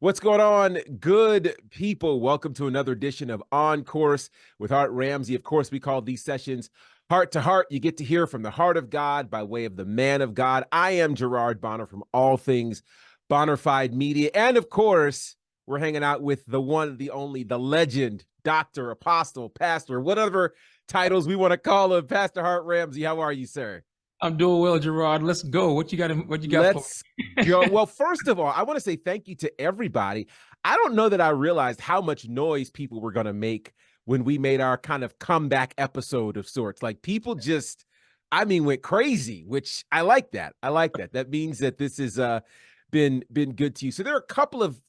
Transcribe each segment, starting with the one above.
What's going on, good people? Welcome to another edition of On Course with Hart Ramsey. Of course, we call these sessions Heart to Heart. You get to hear from the heart of God by way of the man of God. I am Gerard Bonner from All Things Bonnerfied Media. And of course, we're hanging out with the one, the only, the legend, doctor, apostle, pastor, whatever titles we want to call him, Pastor Hart Ramsey. How are you, sir? I'm doing well, Gerard. Let's go. What you got? What you got? Let's go. Well, first of all, I want to say thank you to everybody. I don't know that I realized how much noise people were going to make when we made our kind of comeback episode of sorts. Like people just, went crazy, which I like that. I like that. That means that this has been good to you. So there are a couple of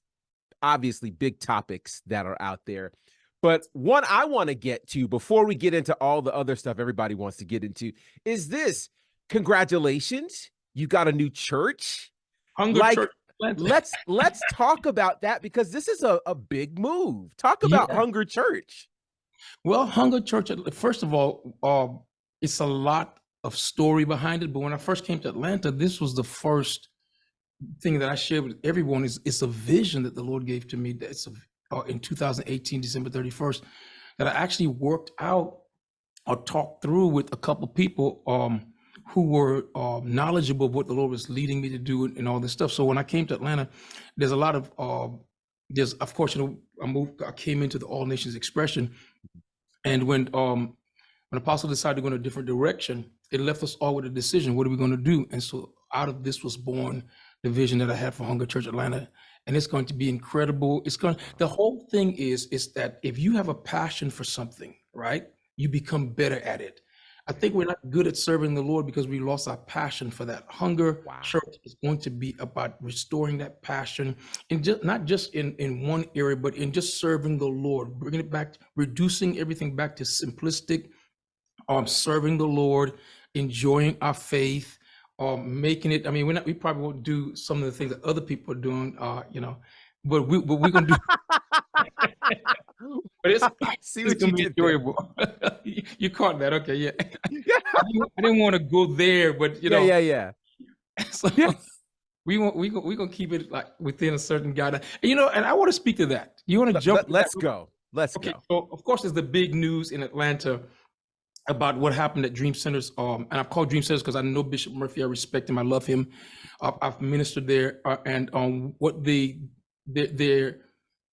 obviously big topics that are out there. But one I want to get to before we get into all the other stuff everybody wants to get into is this. Congratulations. You got a new church. Church. let's talk about that because this is a big move. Talk about Hunger Church. Well, Hunger Church, first of all, it's a lot of story behind it. But when I first came to Atlanta, this was the first thing that I shared with everyone. It's a vision that the Lord gave to me. That's in 2018, December 31st, that I actually worked out or talked through with a couple people who were knowledgeable of what the Lord was leading me to do and all this stuff. So when I came to Atlanta, there's a lot of, of course, I came into the All Nations Expression. And when Apostle decided to go in a different direction, it left us all with a decision. What are we going to do? And so out of this was born the vision that I had for Hunger Church Atlanta. And it's going to be incredible. The whole thing is that if you have a passion for something, right, you become better at it. I think we're not good at serving the Lord because we lost our passion for that. Hunger Church is going to be about restoring that passion, and not just in one area, but in just serving the Lord, bringing it back, reducing everything back to simplistic, serving the Lord, enjoying our faith, making it. I mean, we probably won't do some of the things that other people are doing, but we're gonna do. But it's gonna be enjoyable. You caught that, okay? Yeah. I didn't want to go there, but Yeah. So we gonna keep it like within a certain guideline. And I want to speak to that. You want to jump? Let's go. Let's go. So of course, there's the big news in Atlanta about what happened at Dream Centers. And I've called Dream Centers because I know Bishop Murphy. I respect him. I love him. I've ministered there, and what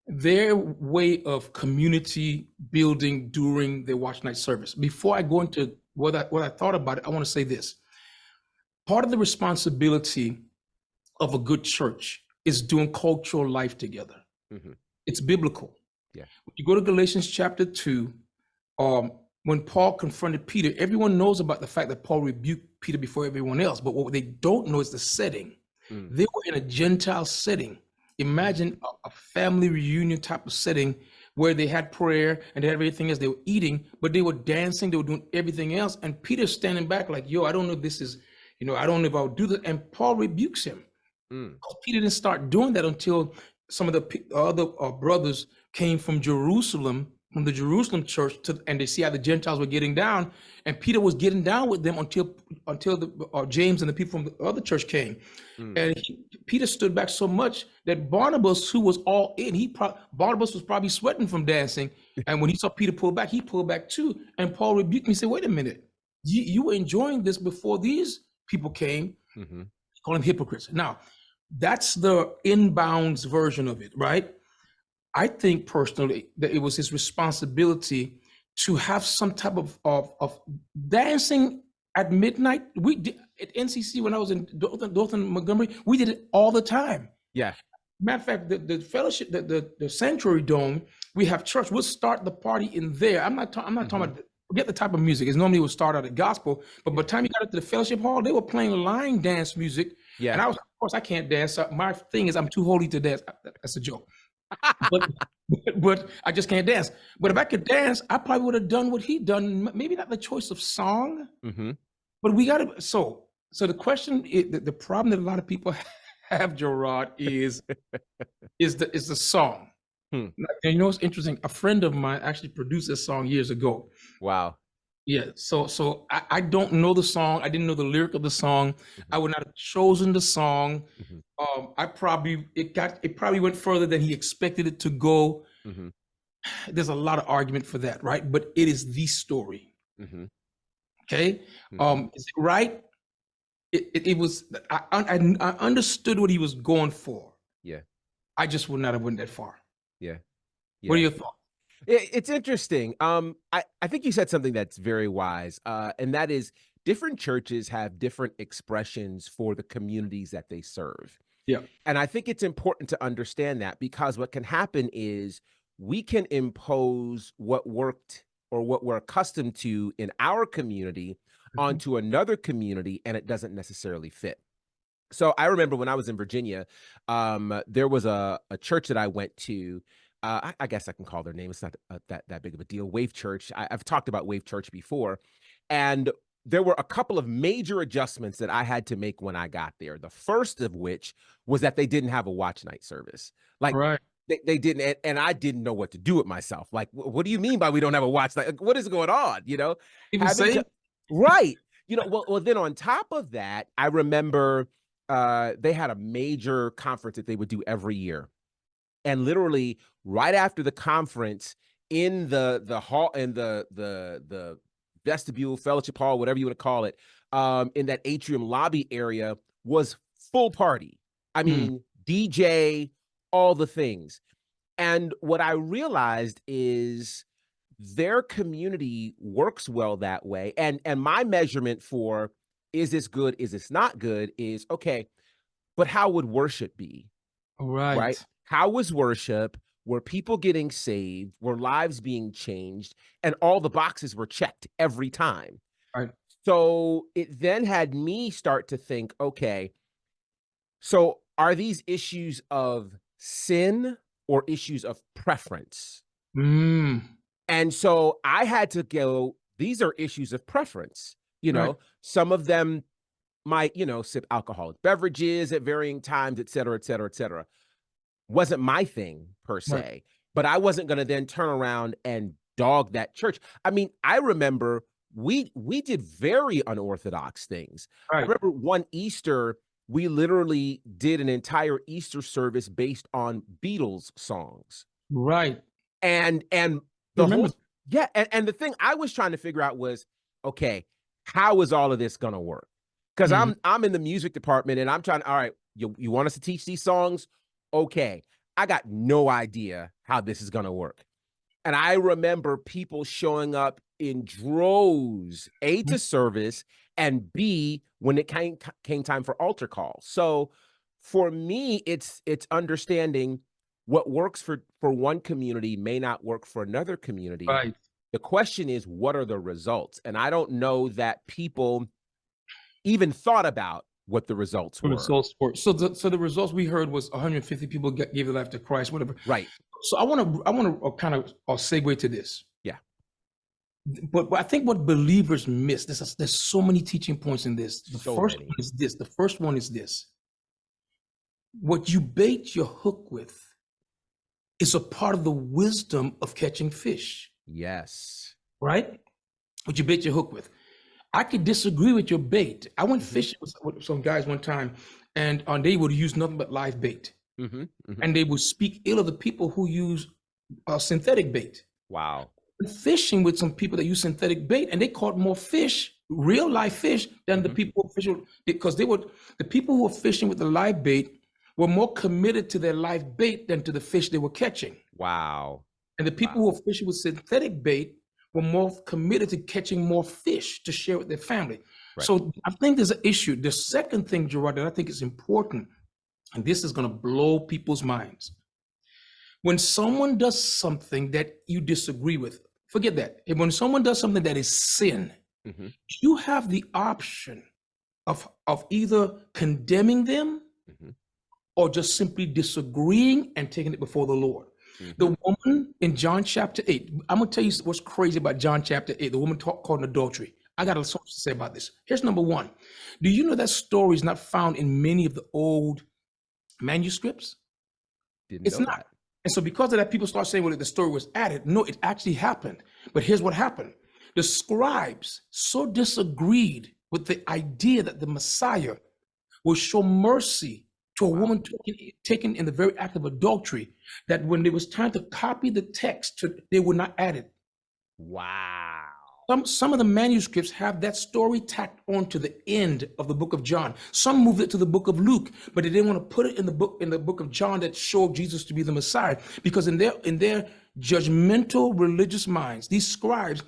their way of community building during their watch night service. Before I go into what I thought about it, I want to say this. Part of the responsibility of a good church is doing cultural life together. Mm-hmm. It's biblical. Yeah. When you go to Galatians chapter 2, when Paul confronted Peter, everyone knows about the fact that Paul rebuked Peter before everyone else, but what they don't know is the setting. They were in a Gentile setting. Imagine a family reunion type of setting where they had prayer and they had everything else. They were eating, but they were dancing. They were doing everything else. And Peter's standing back like, I don't know if this is, I don't know if I'll do that. And Paul rebukes him. Peter didn't start doing that until some of the other brothers came from Jerusalem, from the Jerusalem church, and they see how the Gentiles were getting down. And Peter was getting down with them until James and the people from the other church came. And Peter stood back so much that Barnabas, who was all in, Barnabas was probably sweating from dancing. And when he saw Peter pull back, he pulled back too. And Paul rebuked me and said, wait a minute, you were enjoying this before these people came. Mm-hmm. Call them hypocrites. Now, that's the inbounds version of it, right? I think personally that it was his responsibility to have some type of dancing at midnight. We did at NCC when I was in Dothan, Montgomery. We did it all the time. Yeah. Matter of fact, the fellowship, the Sanctuary Dome, we have church. We'll start the party in there. I'm not talking about. Forget the type of music. It's normally we'll start out at gospel, but by the time you got to the fellowship hall, they were playing line dance music. Yeah. And of course, I can't dance. My thing is I'm too holy to dance. That's a joke. but I just can't dance. But if I could dance, I probably would have done what he done. Maybe not the choice of song, but we got to. So the question, the problem that a lot of people have, Gerard, is the song. And what's interesting? A friend of mine actually produced this song years ago. Wow. Yeah. So I don't know the song. I didn't know the lyric of the song. I would not have chosen the song. It probably went further than he expected it to go. Mm-hmm. There's a lot of argument for that, right? But it is the story. Mm-hmm. Okay. Mm-hmm. Is it right? It was, I understood what he was going for. Yeah. I just would not have went that far. Yeah. What are Yeah. your thoughts? It's interesting. I think you said something that's very wise, and that is different churches have different expressions for the communities that they serve. Yeah. And I think it's important to understand that because what can happen is we can impose what worked or what we're accustomed to in our community Mhm. onto another community, and it doesn't necessarily fit. So I remember when I was in Virginia, there was a church that I went to. I guess I can call their name. It's not that big of a deal. Wave Church. I've talked about Wave Church before, and there were a couple of major adjustments that I had to make when I got there. The first of which was that they didn't have a watch night service. Like Right. they didn't, and I didn't know what to do with myself. Like, what do you mean by we don't have a watch night? Like, what is going on? Even Having to say, right. Well, then on top of that, I remember they had a major conference that they would do every year. And literally right after the conference in the hall in the vestibule, fellowship hall, whatever you want to call it, in that atrium lobby area was full party. I mm, mean, DJ, all the things. And what I realized is their community works well that way. And my measurement for is this good, is this not good is okay, but how would worship be? Right? right, How was worship? Were people getting saved? Were lives being changed? And all the boxes were checked every time. right. So it then had me start to think, okay, so are these issues of sin or issues of preference? Mm, And so I had to go, these are issues of preference. right, Some of them might, sip alcoholic beverages at varying times, et cetera, et cetera, et cetera. Wasn't my thing per right, se, but I wasn't gonna then turn around and dog that church. I mean, I remember we did very unorthodox things. I right, remember one Easter, we literally did an entire Easter service based on Beatles songs. right. And You the remember? whole yeah, and the thing I was trying to figure out was, okay, how is all of this gonna work? Because Mhm. I'm in the music department and I'm trying, all right, you want us to teach these songs? Okay. I got no idea how this is gonna work. And I remember people showing up in droves, A, Mhm. to service, and B, when it came time for altar call. So for me, it's understanding what works for one community may not work for another community. Right. The question is, what are the results? And I don't know that people even thought about what the results The were. results for so the results we heard was 150 people gave their life to Christ, whatever. Right. So I want to kind of segue to this. Yeah. But I think what believers miss, there's so many teaching points in this. The So first many. one is this. The first one is this. What you bait your hook with is a part of the wisdom of catching fish, Yes. right? What you bait your hook with. I could disagree with your bait. I went Mhm. fishing with some guys one time, and they would use nothing but live bait, Mhm. Mhm. and they would speak ill of the people who use synthetic bait. Wow. Fishing with some people that use synthetic bait, and they caught more fish, real live fish, than the Mhm. people who fishing because the people who were fishing with the live bait were more committed to their live bait than to the fish they were catching. Wow. And the people Wow. who were fishing with synthetic bait were more committed to catching more fish to share with their family. Right. So I think there's an issue. The second thing, Gerard, that I think is important, and this is going to blow people's minds. When someone does something that you disagree with, forget that. When someone does something that is sin, Mhm. you have the option of either condemning them Mhm. or just simply disagreeing and taking it before the Lord. Mhm. The woman in John chapter 8, I'm going to tell you what's crazy about John chapter 8, the woman caught in adultery. I got something to say about this. Here's number one. Do you know that story is not found in many of the old manuscripts? Didn't It's know not. that. And so because of that, people start saying, well, the story was added. No, it actually happened. But here's what happened. The scribes so disagreed with the idea that the Messiah will show mercy to a Wow. woman taken in the very act of adultery, that when it was time to copy the text, they would not add it. Wow. Some of the manuscripts have that story tacked on to the end of the book of John. Some moved it to the book of Luke, but they didn't want to put it in the book of John that showed Jesus to be the Messiah, because in their judgmental religious minds, these scribes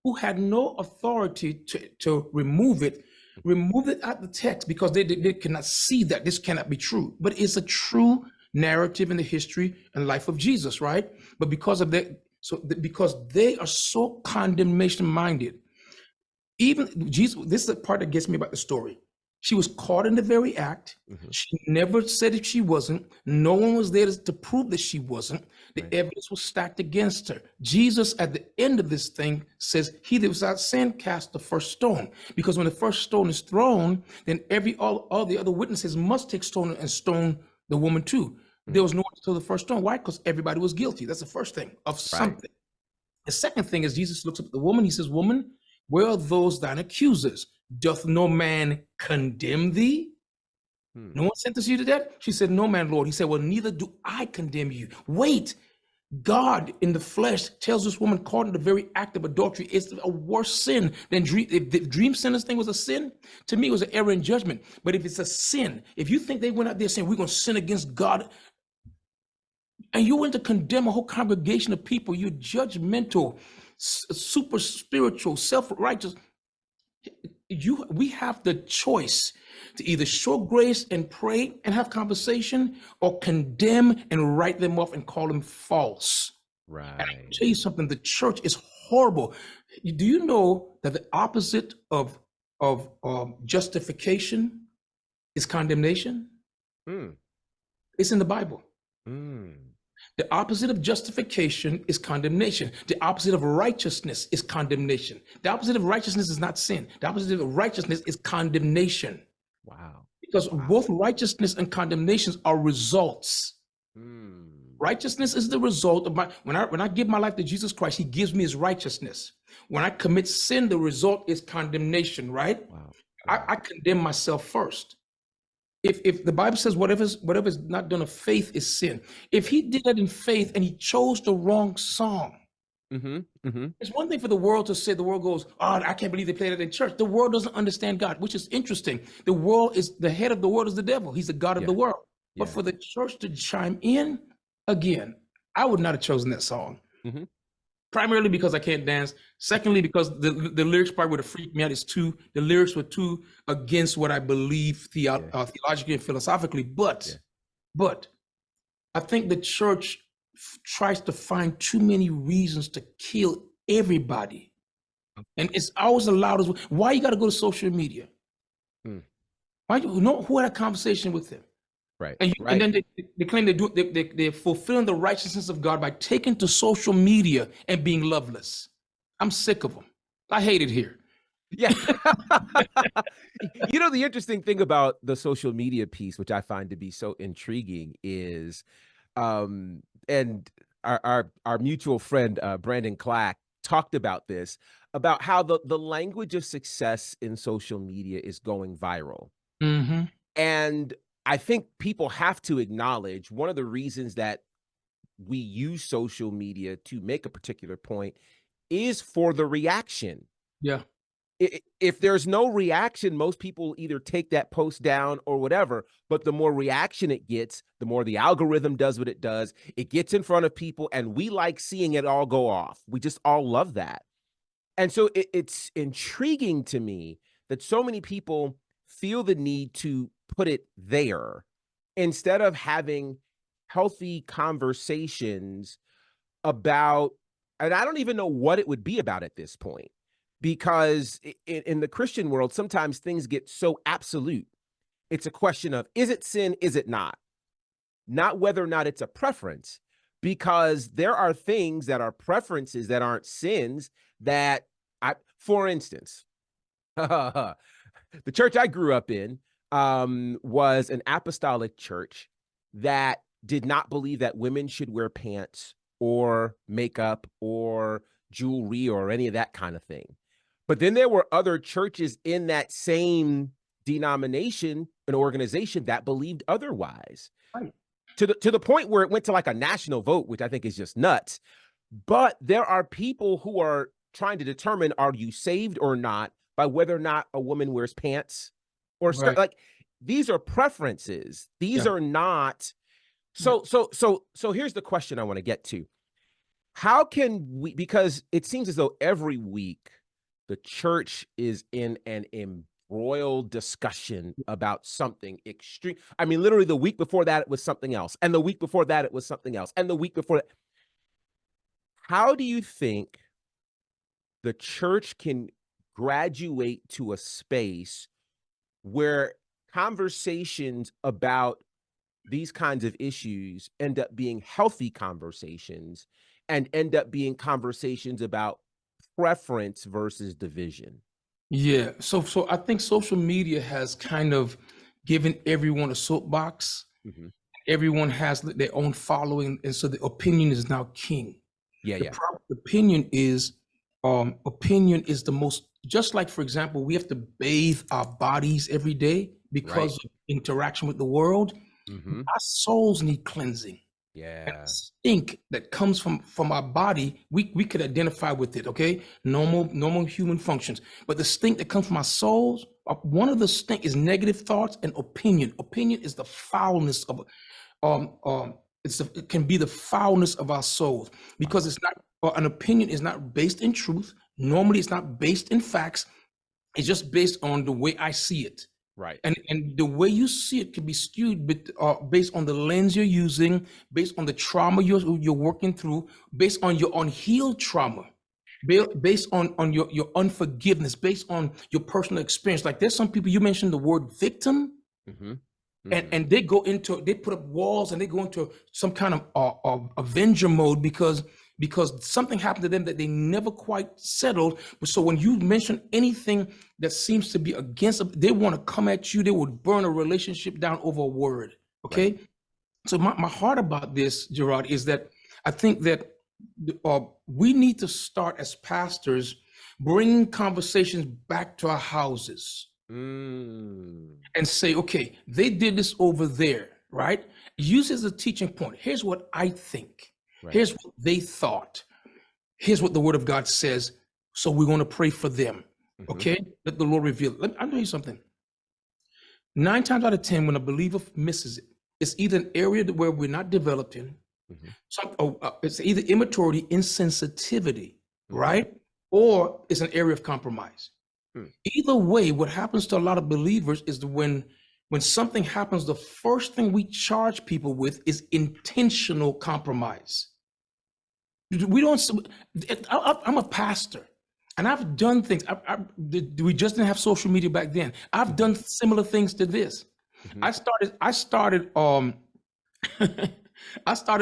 who had no authority to remove it out the text, because they cannot see that this cannot be true. But it's a true narrative in the history and life of Jesus, right? But because of that, because they are so condemnation minded, even Jesus, this is the part that gets me about the story. She was caught in the very act. She never said if she wasn't. No one was there to prove that she wasn't. The evidence was stacked against her. Jesus, at the end of this thing, says, "He that was without sin cast the first stone." Because when the first stone is thrown, then all the other witnesses must take stone and stone the woman too. There was no one to throw the first stone. Why? Because everybody was guilty. That's the first thing of something. The second thing is Jesus looks up at the woman. He says, "Woman, where are those thine accusers? Doth no man condemn thee? No one sentenced you to death?" She said, "No man, Lord." He said, "Well, neither do I condemn you." Wait, God in the flesh tells this woman caught in the very act of adultery is a worse sin than dream. If the dream sinners thing was a sin, to me it was an error in judgment. But if it's a sin, if you think they went out there saying we're going to sin against God, and you went to condemn a whole congregation of people, you're judgmental, super spiritual, self-righteous. We have the choice to either show grace and pray and have conversation, or condemn and write them off and call them false. And I can tell you something, the church is horrible. Do you know that the opposite of justification is condemnation? It's in the Bible. The opposite of justification is condemnation. The opposite of righteousness is condemnation. The opposite of righteousness is not sin. The opposite of righteousness is condemnation. Wow. Because both righteousness and condemnations are results. Righteousness is the result of when I give my life to Jesus Christ, he gives me his righteousness. When I commit sin, the result is condemnation, right? Wow. I condemn myself first. If the Bible says whatever is not done of faith is sin, if he did that in faith and he chose the wrong song, it's one thing for the world to say, the world goes, "Oh, I can't believe they played it in church." The world doesn't understand God, which is interesting. The world is, the head of the world is the devil. He's the God of the world. But for the church to chime in, again, I would not have chosen that song. Primarily because I can't dance. Secondly, because the lyrics part would have freaked me out. The lyrics were too against what I believe theologically and philosophically. But I think the church tries to find too many reasons to kill everybody. And it's always allowed as, why you got to go to social media? Why you know who had a conversation with them? And then they claim they're fulfilling the righteousness of God by taking to social media and being loveless. I'm sick of them. I hate it here. Yeah. You know, the interesting thing about the social media piece, which I find to be so intriguing, is and our mutual friend Brandon Clack talked about this, about how the language of success in social media is going viral. And I think people have to acknowledge one of the reasons that we use social media to make a particular point is for the reaction. If there's no reaction, most people either take that post down or whatever, but the more reaction it gets, the more the algorithm does what it does. It gets in front of people, and we like seeing it all go off. We just all love that. And so it's intriguing to me that so many people feel the need to put it there instead of having healthy conversations about, and I don't even know what it would be about at this point, because in the Christian world, sometimes things get so absolute. It's a question of, is it sin? Is it not? Not whether or not it's a preference, because there are things that are preferences that aren't sins that for instance, the church I grew up in was an apostolic church that did not believe that women should wear pants or makeup or jewelry or any of that kind of thing. But then there were other churches in that same denomination, an organization that believed otherwise. Right. To the point where it went to like a national vote, which I think is just nuts. But there are people who are trying to determine, are you saved or not, by whether or not a woman wears pants or skirt. Right. Like, these are preferences. These Yeah. are not. Yeah. So here's the question I want to get to. How can we, because it seems as though every week the church is in an embroiled discussion about something extreme. I mean, literally the week before that, it was something else. And the week before that, it was something else. And the week before that. How do you think the church can graduate to a space where conversations about these kinds of issues end up being healthy conversations and end up being conversations about preference versus division? Yeah. So I think social media has kind of given everyone a soapbox. Mhm. Everyone has their own following, and so the opinion is now king. Yeah, The yeah. proper opinion is the most, just like, for example, we have to bathe our bodies every day because of interaction with the world. Mhm. Our souls need cleansing. And Yeah. the stink that comes from our body, we could identify with it, okay? Normal human functions. But the stink that comes from our souls, one of the stink is negative thoughts and opinion. Opinion is the foulness of it can be the foulness of our souls, because it's not, an opinion is not based in truth. Normally it's not based in facts. It's just based on the way I see it. Right. And the way you see it can be skewed, but based on the lens you're using, based on the trauma you're working through, based on your unhealed trauma, based on your unforgiveness, based on your personal experience. Like, there's some people, you mentioned the word victim, Mhm. and they put up walls and they go into some kind of avenger mode because something happened to them that they never quite settled. So when you mention anything that seems to be against them, they want to come at you. They would burn a relationship down over a word. Okay. Right. So my heart about this, Gerard, is that I think that we need to start as pastors bringing conversations back to our houses. And say, okay, they did this over there, right? Use it as a teaching point. Here's what I think. Right. Here's what they thought. Here's what the word of God says. So we're going to pray for them. Okay? Let the Lord reveal it. I'll tell you something. 9 times out of 10, when a believer misses it, it's either an area where we're not developed in. It's either immaturity, insensitivity, right? Or it's an area of compromise. Either way, what happens to a lot of believers is that when something happens, the first thing we charge people with is intentional compromise. I'm a pastor, and I've done things. We just didn't have social media back then. I've done similar things to this. I started I started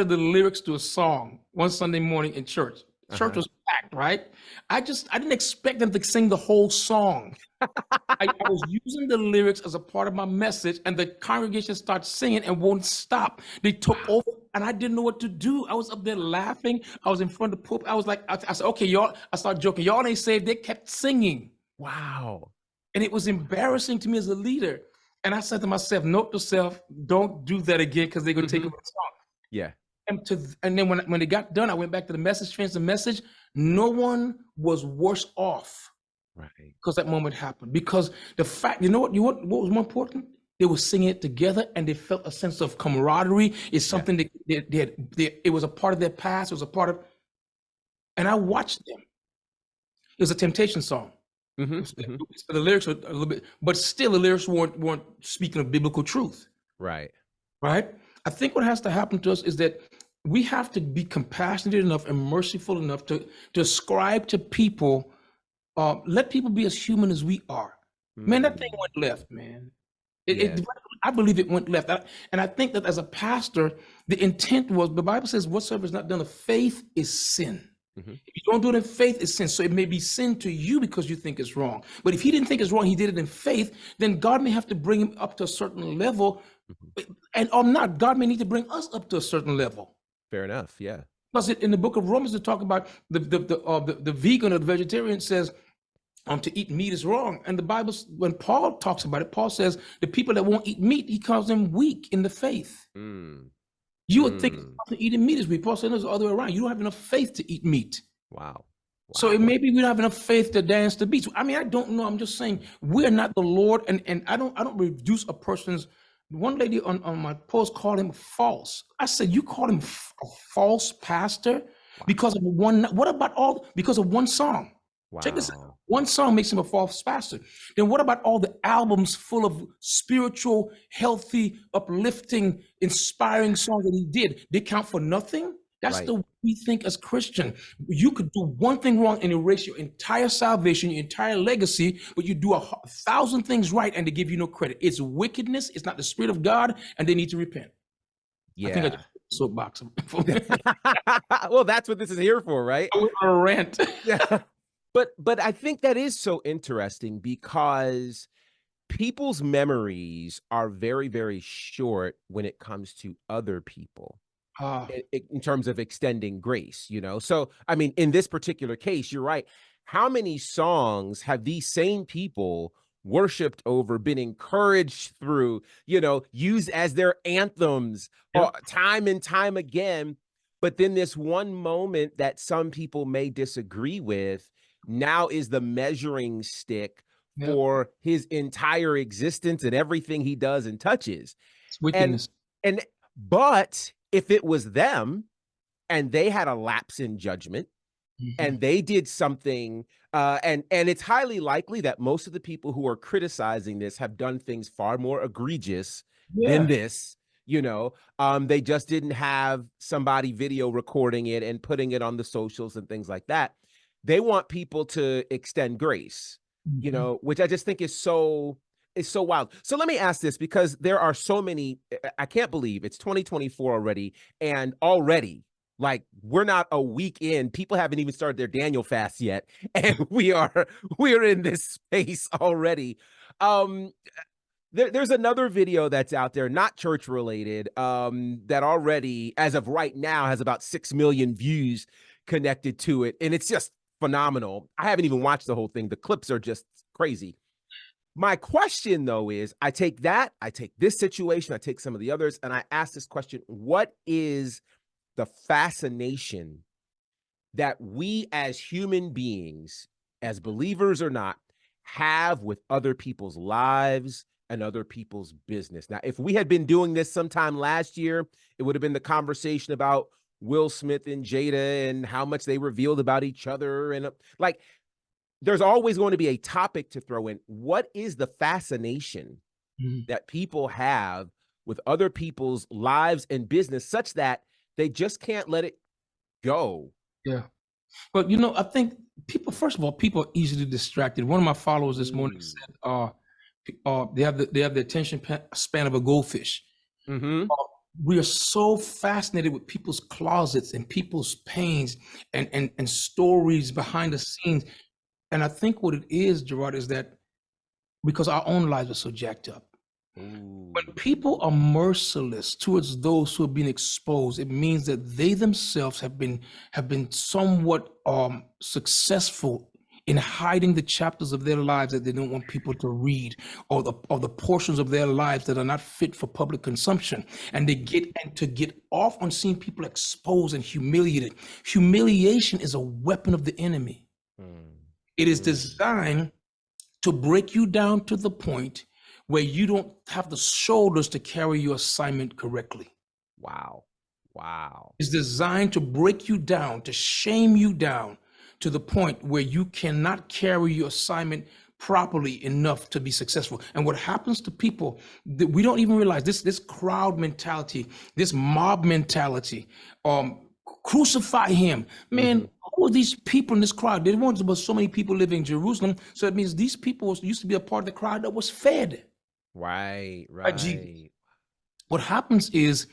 the lyrics to a song one Sunday morning in church. Church was packed, right? I didn't expect them to sing the whole song. I was using the lyrics as a part of my message, and the congregation started singing and won't stop. They took over, and I didn't know what to do. I was up there laughing. I was in front of the pulpit. I was like, I said, okay, y'all, I started joking. Y'all ain't saved. They kept singing. Wow. And it was embarrassing to me as a leader. And I said to myself, note to self, don't do that again, because they're going to take over the song. Yeah. And then when it got done, I went back to the message, changed the message. No one was worse off, right? Because that moment happened. Because the fact, what was more important? They were singing it together, and they felt a sense of camaraderie. It's something that it was a part of their past. It was a part of, and I watched them. It was a Temptation song. The lyrics were a little bit, but still the lyrics weren't speaking of biblical truth. Right. Right. I think what has to happen to us is that we have to be compassionate enough and merciful enough to ascribe to people, let people be as human as we are. Man, that thing went left, man. I believe it went left. And I think that as a pastor, the intent was, the Bible says, whatsoever is not done of faith is sin. If you don't do it in faith, it's sin. So it may be sin to you because you think it's wrong. But if he didn't think it's wrong, he did it in faith, then God may have to bring him up to a certain level. And or not, God may need to bring us up to a certain level. Fair enough, yeah. Plus, in the book of Romans, they talk about the vegan or the vegetarian says, to eat meat is wrong. And the Bible, when Paul talks about it, Paul says the people that won't eat meat, he calls them weak in the faith. You would think eating meat is weak. Paul said it's the other way around. You don't have enough faith to eat meat. Wow. So maybe we don't have enough faith to dance the beats. I mean, I don't know. I'm just saying we're not the Lord, and I don't reduce a person's. One lady on my post called him false. I said, you called him a false pastor because of one. What about because of one song? Wow. Check this out. One song makes him a false pastor. Then what about all the albums full of spiritual, healthy, uplifting, inspiring songs that he did? They count for nothing? That's the way we think as Christian. You could do one thing wrong and erase your entire salvation, your entire legacy, but you do 1,000 things right and they give you no credit. It's wickedness. It's not the Spirit of God, and they need to repent. Yeah. I think I just soapbox them. Well, that's what this is here for, right? I'm on a rant. Yeah. But I think that is so interesting because people's memories are very, very short when it comes to other people. In terms of extending grace, you know? So, I mean, in this particular case, you're right. How many songs have these same people worshiped over, been encouraged through, you know, used as their anthems time and time again? But then this one moment that some people may disagree with now is the measuring stick for his entire existence and everything he does and touches. It's wickedness. But if it was them and they had a lapse in judgment and they did something, and it's highly likely that most of the people who are criticizing this have done things far more egregious than this, you know, they just didn't have somebody video recording it and putting it on the socials and things like that. They want people to extend grace, you know, which I just think is so wild. So let me ask this, because there are so many, I can't believe it's 2024 already, and already, like, we're not a week in, people haven't even started their Daniel fast yet, and we're in this space already. There's another video that's out there, not church related, that already, as of right now, has about 6 million views connected to it, and it's just phenomenal. I haven't even watched the whole thing. The clips are just crazy. My question, though, is I take this situation, I take some of the others, and I ask this question: what is the fascination that we as human beings, as believers or not, have with other people's lives and other people's business? Now, if we had been doing this sometime last year, it would have been the conversation about Will Smith and Jada and how much they revealed about each other. And like, there's always going to be a topic to throw in. What is the fascination that people have with other people's lives and business such that they just can't let it go? Yeah. But, you know, I think people, first of all, people are easily distracted. One of my followers this morning said they have the attention span of a goldfish. We are so fascinated with people's closets and people's pains and stories behind the scenes. And I think what it is, Gerard, is that because our own lives are so jacked up. When people are merciless towards those who have been exposed, it means that they themselves have been somewhat successful in hiding the chapters of their lives that they don't want people to read, or the portions of their lives that are not fit for public consumption. And they get off on seeing people exposed and humiliated. Humiliation is a weapon of the enemy. It is designed to break you down to the point where you don't have the shoulders to carry your assignment correctly. Wow. It's designed to break you down, to shame you down to the point where you cannot carry your assignment properly enough to be successful. And what happens to people that we don't even realize, this crowd mentality, this mob mentality, crucify him, man. All of these people in this crowd, there weren't so many people living in Jerusalem, so it means these people used to be a part of the crowd that was fed. Right. What happens is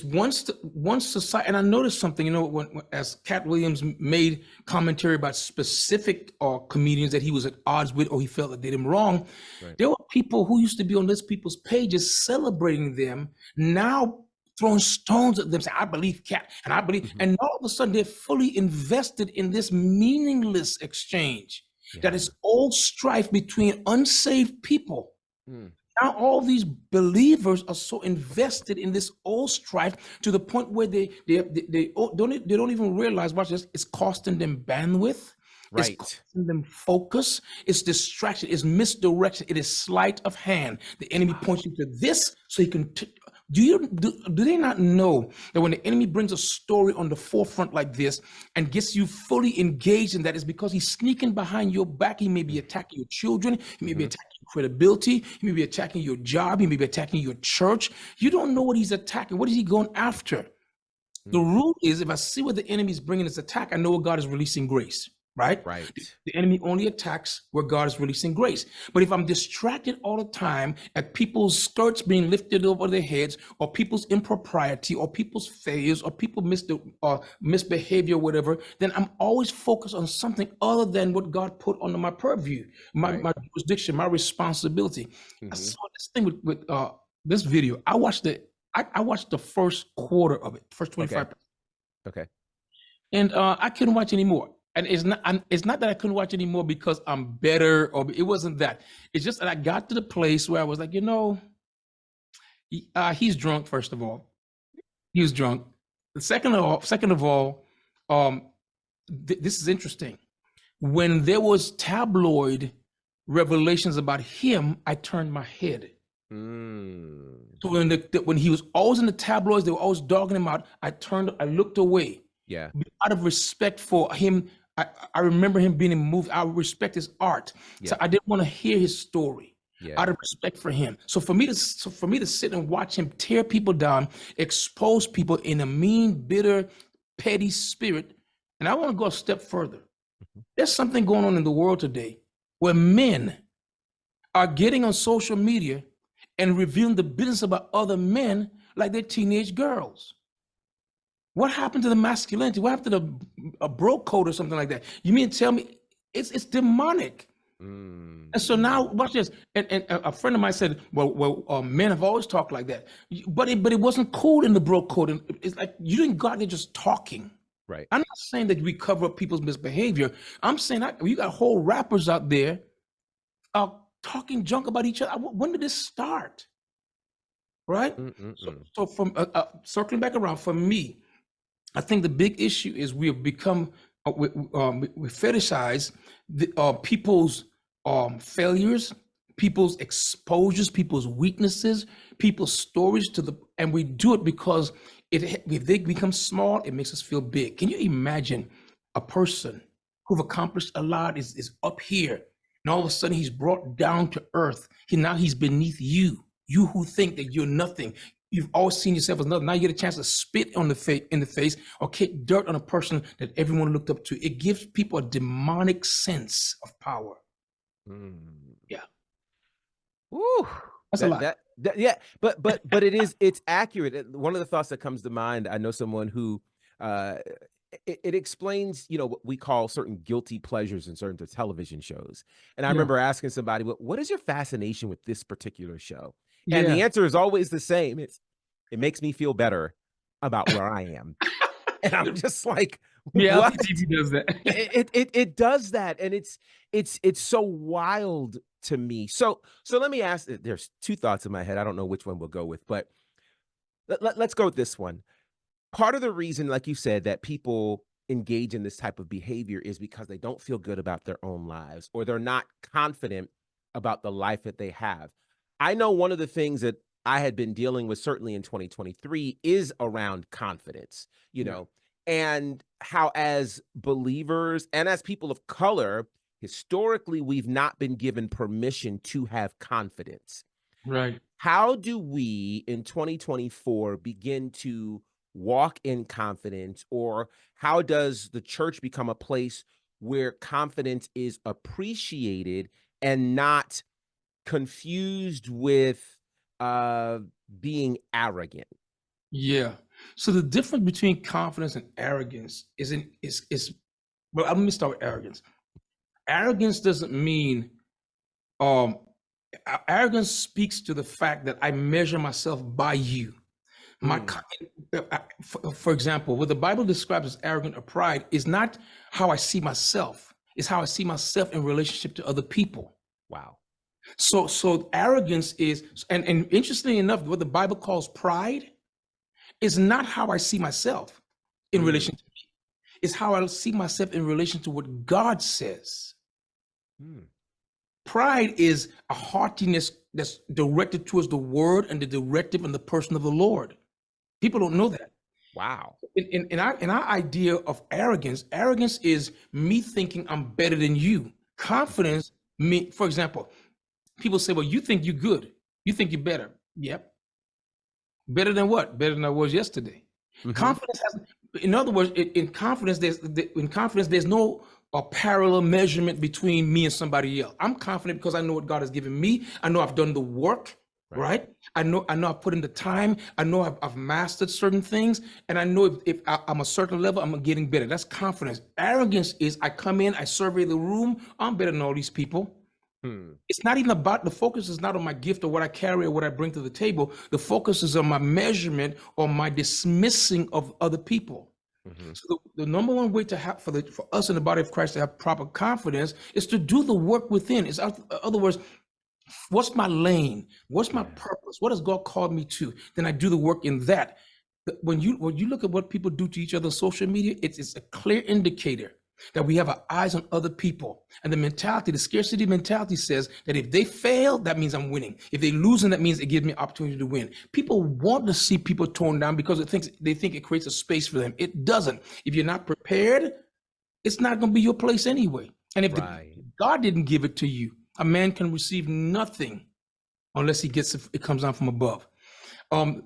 once society, and I noticed something, you know, when as Cat Williams made commentary about specific comedians that he was at odds with, or he felt that did him wrong, there were people who used to be on those people's pages celebrating them, now throwing stones at them, saying, I believe Cat, and I believe, and all of a sudden they're fully invested in this meaningless exchange. that is old strife between unsaved people. Now all these believers are so invested in this old strife to the point where they don't even realize, watch this, it's costing them bandwidth, Right. it's costing them focus, it's distraction, it's misdirection, it is sleight of hand. The enemy points you to this so he can do they not know that when the enemy brings a story on the forefront like this and gets you fully engaged in that, is because he's sneaking behind your back. He may be attacking your children, he may be attacking your credibility, he may be attacking your job, he may be attacking your church. You don't know what he's attacking. What is he going after? The rule is, if I see what the enemy is bringing this attack, I know what God is releasing grace. Right? The enemy only attacks where God is releasing grace. But if I'm distracted all the time at people's skirts being lifted over their heads, or people's impropriety, or people's failures, or people misbehavior, whatever, then I'm always focused on something other than what God put under my purview, my jurisdiction, my responsibility. I saw this thing with this video. I watched the first quarter of it, first 25. Okay. And I couldn't watch anymore. And it's not that I couldn't watch anymore because I'm better, or it wasn't that. It's just that I got to the place where I was like, he's drunk. First of all, he was drunk. Second of all, this is interesting. When there was tabloid revelations about him, I turned my head. So when he was always in the tabloids, they were always dogging him out. I looked away. Yeah. Out of respect for him. I remember him being in movies. I respect his art. So I didn't want to hear his story out of respect for him. So for me to sit and watch him tear people down, expose people in a mean, bitter, petty spirit. And I want to go a step further. There's something going on in the world today where men are getting on social media and revealing the business about other men like they're teenage girls. What happened to the masculinity? What happened to a bro code or something like that? You mean to tell me it's demonic? And so now watch this. And a friend of mine said, well, men have always talked like that, but it wasn't cool in the bro code. And it's like you didn't go out there just talking. Right. I'm not saying that we cover up people's misbehavior. I'm saying you got whole rappers out there talking junk about each other. When did this start? Right. So from circling back around, for me, I think the big issue is we have become, we fetishize people's failures, people's exposures, people's weaknesses, people's stories and we do it because if they become small, it makes us feel big. Can you imagine a person who've accomplished a lot is up here, and all of a sudden he's brought down to earth. Now he's beneath you who think that you're nothing. You've always seen yourself as nothing. Now you get a chance to spit in the face or kick dirt on a person that everyone looked up to. It gives people a demonic sense of power. Yeah. Ooh, that's a lot. Yeah, but it's accurate. One of the thoughts that comes to mind, I know someone who it explains, what we call certain guilty pleasures in certain television shows. And I remember asking somebody, what is your fascination with this particular show? And the answer is always the same. It makes me feel better about where I am. And I'm just like, what? TV does that. It does that. And it's so wild to me. So let me ask, there's two thoughts in my head. I don't know which one we'll go with, but let's go with this one. Part of the reason, like you said, that people engage in this type of behavior is because they don't feel good about their own lives, or they're not confident about the life that they have. I know one of the things that I had been dealing with, certainly in 2023, is around confidence, and how as believers and as people of color, historically, we've not been given permission to have confidence. Right. How do we in 2024 begin to walk in confidence, or how does the church become a place where confidence is appreciated and not confused with being arrogant? Yeah. So the difference between confidence and arrogance is well, let me start with arrogance. Arrogance doesn't mean arrogance speaks to the fact that I measure myself by you. For example, what the Bible describes as arrogant or pride is not how I see myself. It's how I see myself in relationship to other people. Wow. So arrogance is, and interestingly enough, what the Bible calls pride is not how I see myself in relation to me. It's how I see myself in relation to what God says. Pride is a haughtiness that's directed towards the word and the directive and the person of the Lord. People don't know that. Wow. In our idea of arrogance is me thinking I'm better than you. Confidence, me, for example, people say, well, you think you're good. You think you're better. Yep. Better than what? Better than I was yesterday. Confidence has, in other words, in confidence, there's no parallel measurement between me and somebody else. I'm confident because I know what God has given me. I know I've done the work, right? I know I've put in the time. I know I've mastered certain things, and I know if I'm a certain level, I'm getting better. That's confidence. Arrogance is I come in, I survey the room. I'm better than all these people. It's not even about, the focus is not on my gift or what I carry or what I bring to the table. The focus is on my measurement or my dismissing of other people. So the number one way to have for us in the body of Christ to have proper confidence is to do the work within. It's, in other words, what's my lane? What's my purpose? What has God called me to? Then I do the work in that. When you look at what people do to each other on social media, it's a clear indicator that we have our eyes on other people. And the mentality, the scarcity mentality says that if they fail, that means I'm winning. If they lose, then that means it gives me opportunity to win. People want to see people torn down because they think it creates a space for them. It doesn't. If you're not prepared, it's not going to be your place anyway. And if God didn't give it to you, a man can receive nothing unless he gets it comes down from above.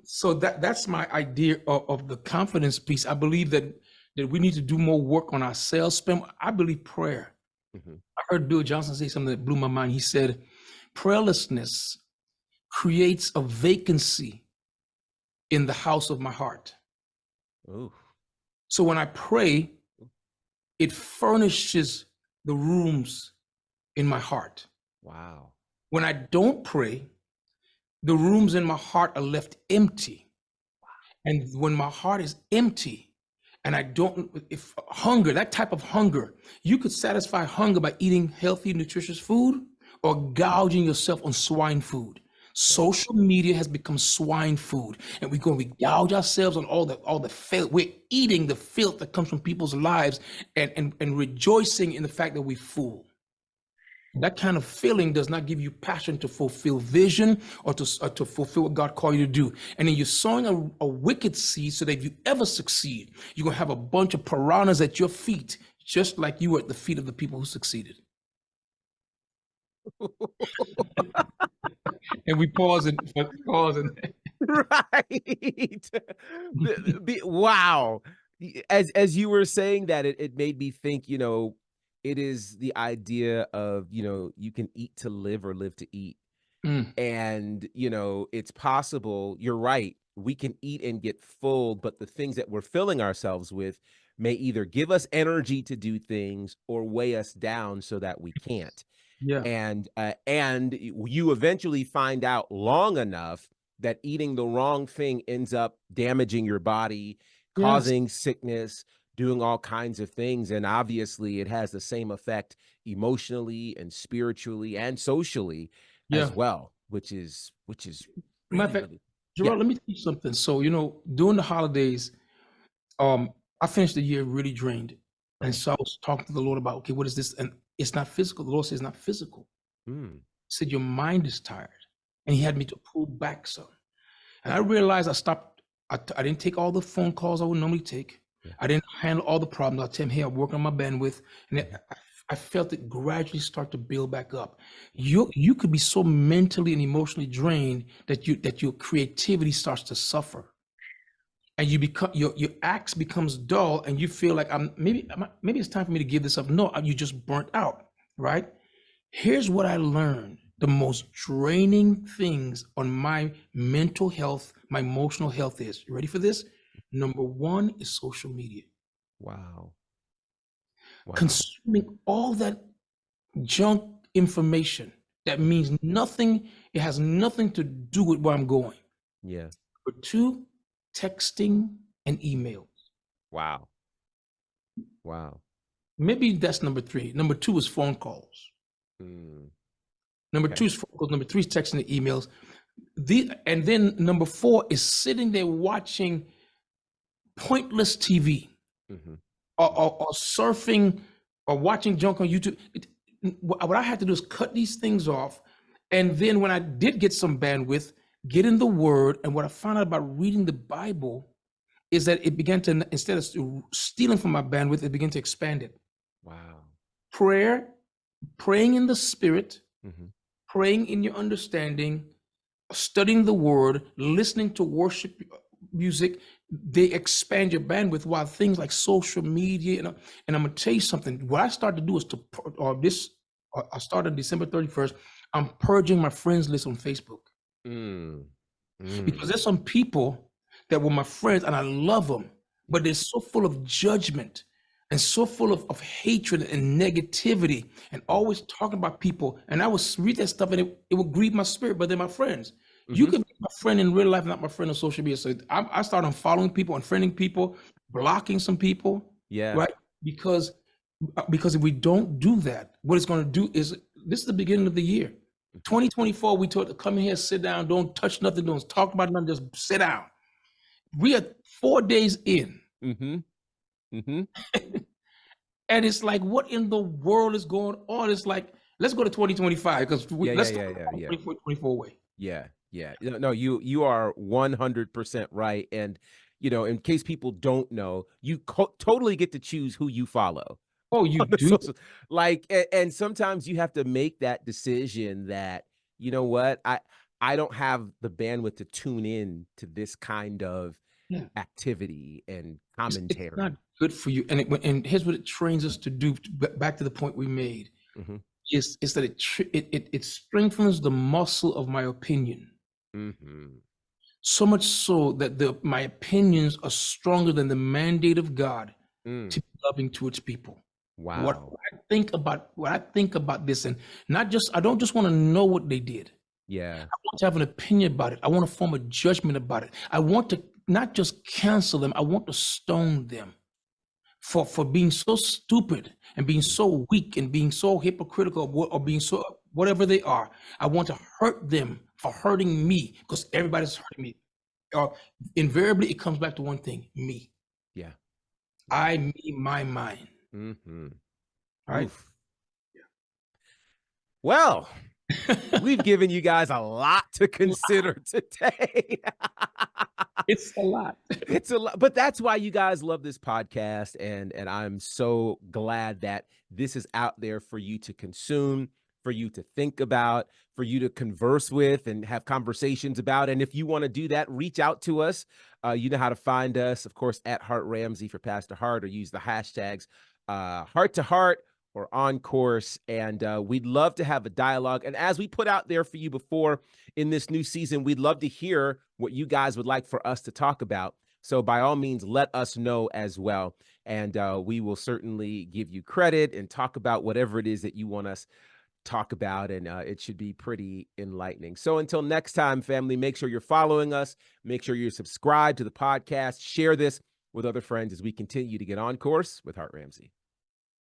So that's my idea of the confidence piece. I believe that we need to do more work on our sales spend. I believe prayer. I heard Bill Johnson say something that blew my mind. He said, prayerlessness creates a vacancy in the house of my heart. Ooh. So when I pray, it furnishes the rooms in my heart. Wow. When I don't pray, the rooms in my heart are left empty. And when my heart is empty, and I don't, if hunger, that type of hunger, you could satisfy hunger by eating healthy, nutritious food or gouging yourself on swine food. Social media has become swine food, and we gouge ourselves on all the filth. We're eating the filth that comes from people's lives and rejoicing in the fact that we fool. That kind of feeling does not give you passion to fulfill vision or to fulfill what God called you to do. And then you're sowing a wicked seed so that if you ever succeed, you're going to have a bunch of piranhas at your feet, just like you were at the feet of the people who succeeded. And we pause and Right. Wow. As you were saying that, it made me think, it is the idea of, you can eat to live or live to eat. And, it's possible, you're right, we can eat and get full, but the things that we're filling ourselves with may either give us energy to do things or weigh us down so that we can't. Yeah. And you eventually find out long enough that eating the wrong thing ends up damaging your body, causing sickness, doing all kinds of things. And obviously it has the same effect emotionally and spiritually and socially as well, which is matter of fact, Gerald, let me teach you something. So, during the holidays, I finished the year really drained. And so I was talking to the Lord about, okay, what is this? And it's not physical. The Lord says it's not physical. He said, your mind is tired. And he had me to pull back some. And I realized I stopped. I didn't take all the phone calls I would normally take. I didn't handle all the problems. I'll tell him, hey, I'm working on my bandwidth. And I felt it gradually start to build back up. You could be so mentally and emotionally drained that your creativity starts to suffer. And you become your axe becomes dull, and you feel like maybe it's time for me to give this up. No, you just burnt out, right? Here's what I learned. The most draining things on my mental health, my emotional health is, you ready for this? Number one is social media. Wow. Consuming all that junk information that means nothing. It has nothing to do with where I'm going. Yeah. Number two, texting and emails. Wow. Maybe that's number 3. Number 2 is phone calls. Mm, Number okay. 2 is phone calls. Number 3 is texting and emails. And then number 4 is sitting there watching pointless TV, Mhm. or surfing or watching junk on YouTube. What I had to do is cut these things off. And then when I did get some bandwidth, get in the Word. And what I found out about reading the Bible is that it began to, instead of stealing from my bandwidth, it began to expand it. Wow. Praying in the Spirit, Mhm. praying in your understanding, studying the Word, listening to worship music, they expand your bandwidth. While things like social media, and I'm gonna tell you something. What I started to do is I started December 31st. I'm purging my friends list on Facebook, Mm. because Mm. there's some people that were my friends and I love them, but they're so full of judgment and so full of hatred and negativity and always talking about people. And I would read that stuff and it would grieve my spirit, but they're my friends. You Mhm. can be my friend in real life, not my friend on social media. So I started unfollowing people, unfriending people, blocking some people, Yeah. right? Because if we don't do that, what it's going to do is, this is the beginning of the year. 2024, we told to come in here, sit down, don't touch nothing, don't talk about nothing, just sit down. We are 4 days in, Mhm. Mhm. and it's like, what in the world is going on? It's like, let's go to 2025, because Yeah, yeah, let's yeah, start yeah, yeah. 24 away. Yeah, yeah. No, you are 100% right. And in case people don't know, you totally get to choose who you follow Oh, you on the do? social. Like, and sometimes you have to make that decision that you know what I don't have the bandwidth to tune in to this kind of Yeah. activity and It's not commentary. good for you. And here's what it trains us to do, back to the point we made, Hmm. is that it strengthens the muscle of my opinion. Hmm. So much so that my opinions are stronger than the mandate of God Mm. to be loving towards people. What Wow. I think about this, and I don't just want to know what they did. Yeah. I want to have an opinion about it. I want to form a judgment about it. I want to not just cancel them, I want to stone them for being so stupid and being so weak and being so hypocritical, or being so whatever they are. I want to hurt them for hurting me, because everybody's hurting me. Or invariably, it comes back to one thing: me. Yeah. Yeah. I, me, my, mine. Hmm. All right. Oof. Well, we've given you guys a lot to consider today. It's a lot. It's a lot, but that's why you guys love this podcast, and I'm so glad that this is out there for you to consume, for you to think about, for you to converse with and have conversations about. And if you want to do that, reach out to us. You know how to find us, of course, at Hart Ramsey for Pastor Hart, or use the hashtags Heart to Heart or On Course. And we'd love to have a dialogue. And as we put out there for you before, in this new season, we'd love to hear what you guys would like for us to talk about. So by all means, let us know as well. And we will certainly give you credit and talk about whatever it is that you want us to talk about. And it should be pretty enlightening. So until next time, family, make sure you're following us. Make sure you're subscribed to the podcast. Share this with other friends as we continue to get on course with Hart Ramsey.